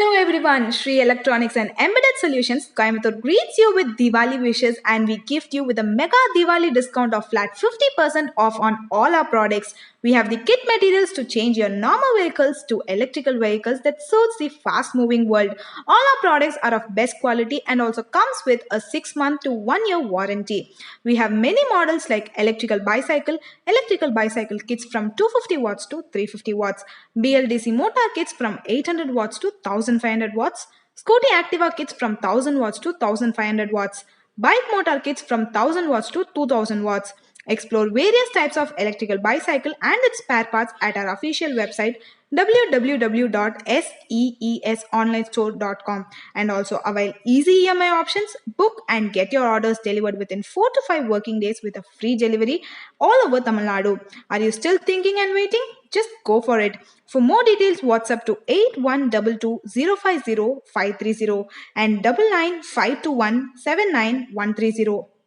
Hello everyone, Sri Electronics and Embedded Solutions Coimbatore greets you with Diwali wishes, and we gift you with a mega Diwali discount of flat 50% off on all our products. We have the kit materials to change your normal vehicles to electrical vehicles that suits the fast moving world. All our products are of best quality and also comes with a 6-month to 1-year warranty. We have many models like electrical bicycle kits from 250 watts to 350 watts, BLDC motor kits from 800 watts to 1500 watts, Scooty Activa kits from 1000 watts to 1500 watts, bike motor kits from 1000 watts to 2000 watts. Explore various types of electrical bicycle and its spare parts at our official website www.seesonlinestore.com, and also avail easy EMI options. Book and get your orders delivered within 4 to 5 working days with a free delivery all over Tamil Nadu. Are you still thinking and waiting? Just go for it. For more details, WhatsApp to 8122 050 530 and 99521 79130.